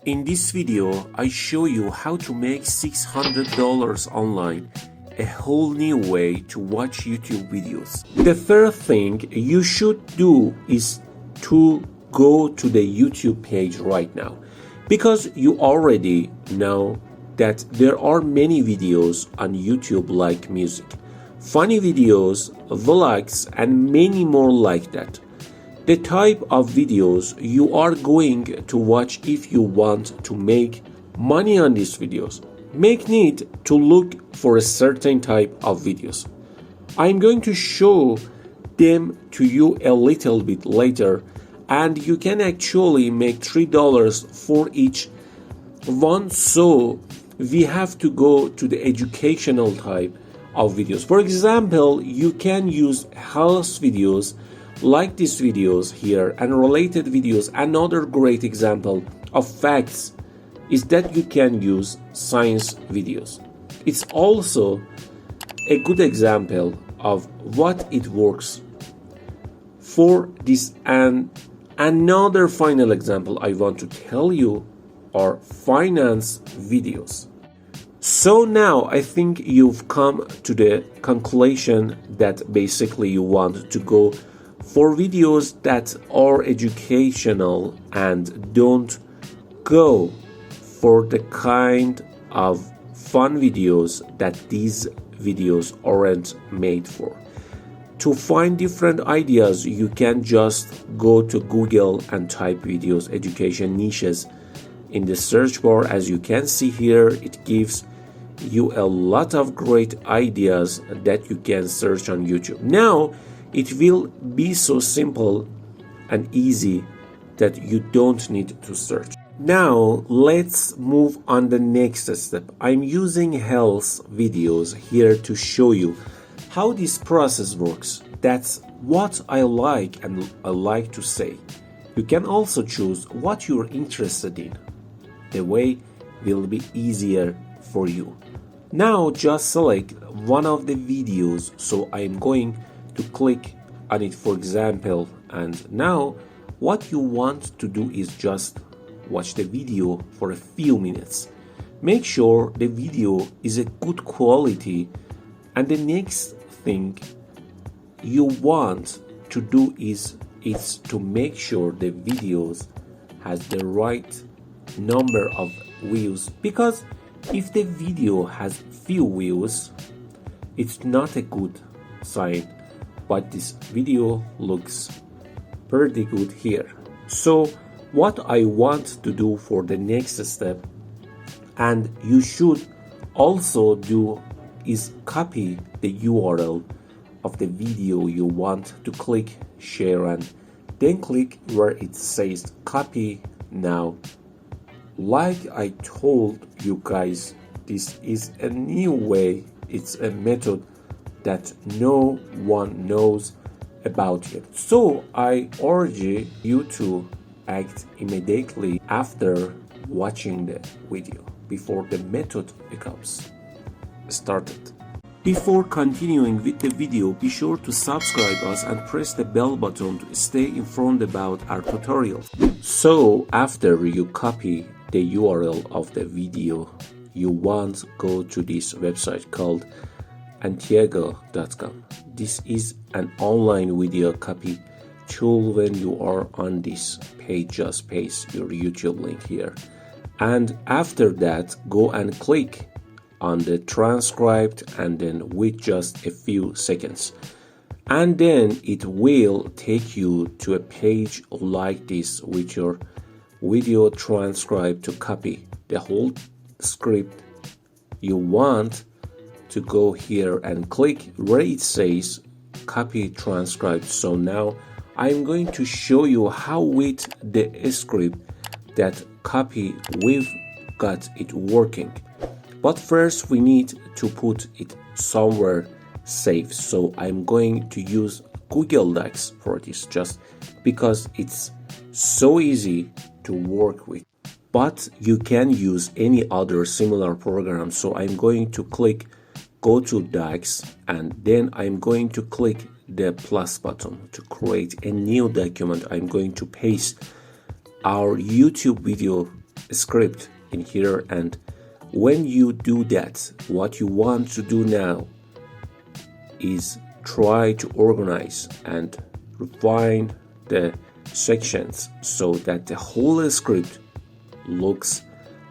In this video, I show you how to make $600 online, a whole new way to watch YouTube videos. The third thing you should do is to go to the YouTube page right now, because you already know that there are many videos on YouTube like music, funny videos, vlogs, and many more like that. The type of videos you are going to watch if you want to make money on these videos. Make need to look for a certain type of videos. I'm going to show them to you a little bit later, and you can actually make $3 for each one. So we have to go to the educational type of videos. For example, you can use health videos like these videos here and related videos. Another great example of facts is that you can use science videos. It's also a good example of what it works for this. And another final example I want to tell you are finance videos. So now I think you've come to the conclusion that basically you want to go for videos that are educational and don't go for the kind of fun videos that these videos aren't made for. To find different ideas, you can just go to Google and type videos education niches in the search bar. As you can see here, it gives you a lot of great ideas that you can search on YouTube. Now it will be so simple and easy that you don't need to search. Now let's move on the next step. I'm using health videos here to show you how this process works. That's what I like, and I like to say. You can also choose what you're interested in. The way will be easier for you. Now just select one of the videos. So I'm going to click on it, for example, and now what you want to do is just watch the video for a few minutes. Make sure the video is a good quality, and the next thing you want to do is to make sure the videos has the right number of views, because if the video has few views, it's not a good sign. But this video looks pretty good here. So what I want to do for the next step, and you should also do, is copy the URL of the video you want to click share, and then click where it says copy now. Like I told you guys, this is a new way. It's a method that no one knows about yet. So I urge you to act immediately after watching the video before the method becomes started. Before continuing with the video, be sure to subscribe us and press the bell button to stay informed about our tutorials. So after you copy the URL of the video you want, go to this website called Antiego.com. This is an online video copy tool. When you are on this page, just paste your YouTube link here, and after that go and click on the transcribed, and then with just a few seconds, and then it will take you to a page like this with your video transcribed. To copy the whole script you want, to go here and click where it says copy transcribed. So now I'm going to show you how with the script that copy we've got it working. But first we need to put it somewhere safe. So I'm going to use Google Docs for this, just because it's so easy to work with. But you can use any other similar program. So I'm going to click go to Docs, and then I'm going to click the plus button to create a new document. I'm going to paste our YouTube video script in here, and when you do that, what you want to do now is try to organize and refine the sections so that the whole script looks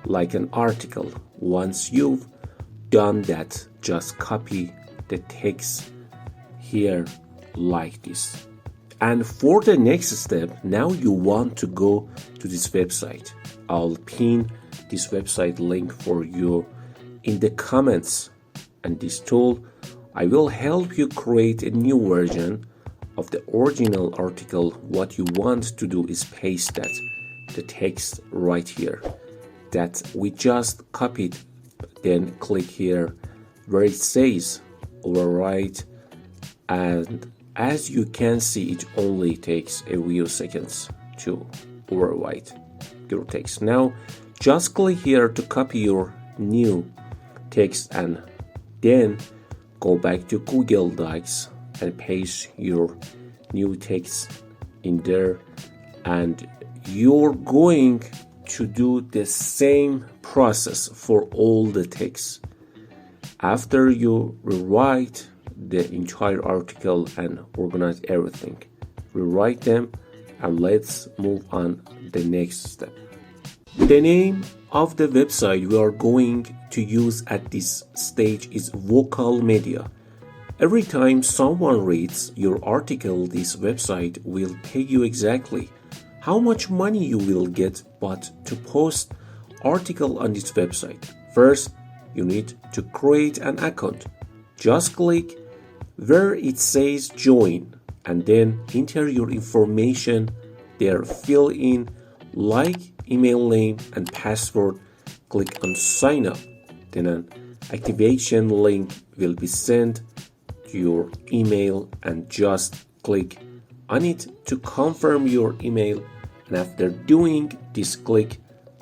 like an article. Once you've done that, just copy the text here like this. And for the next step, now you want to go to this website. I'll pin this website link for you in the comments. And this tool, I will help you create a new version of the original article. What you want to do is paste the text right here that we just copied. Then click here where it says overwrite, and as you can see, it only takes a few seconds to overwrite your text. Now just click here to copy your new text, and then go back to Google Docs and paste your new text in there. And you're going to do the same process for all the text. After you rewrite the entire article and organize everything, rewrite them, and let's move on the next step. The name of the website we are going to use at this stage is Vocal Media. Every time someone reads your article, this website will pay you exactly how much money you will get. But to post article on this website, first you need to create an account. Just click where it says join, and then enter your information there. Fill in like email name and password. Click on sign up. Then an activation link will be sent to your email, and just click on it to confirm your email. And after doing this, click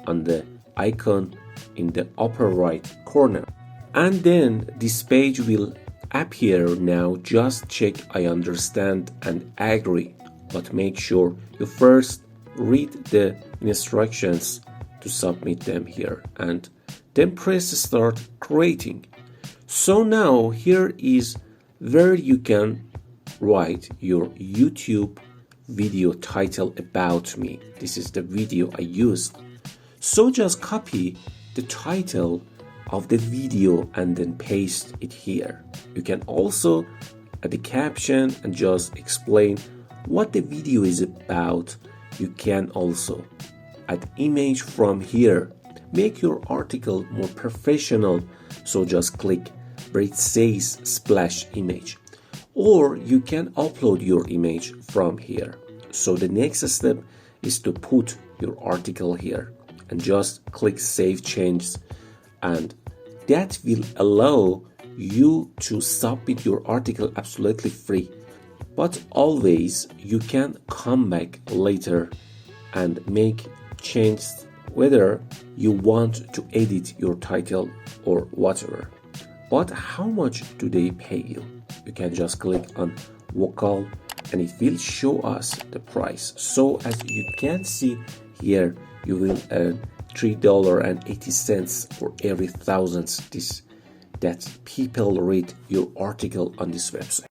on the icon in the upper right corner, and then this page will appear. Now just check I understand and agree, but make sure you first read the instructions to submit them here, and then press start creating. So now here is where you can write your YouTube video title about me. This is the video I used. So just copy the title of the video and then paste it here. You can also add a caption and just explain what the video is about. You can also add image from here. Make your article more professional, so just click where it says splash image, or you can upload your image from here. So the next step is to put your article here, and just click save changes, and that will allow you to submit your article absolutely free. But always you can come back later and make changes, whether you want to edit your title or whatever. But how much do they pay you? You can just click on Vocal and it will show us the price. So as you can see here, you will earn $3.80 for every thousands that people read your article on this website.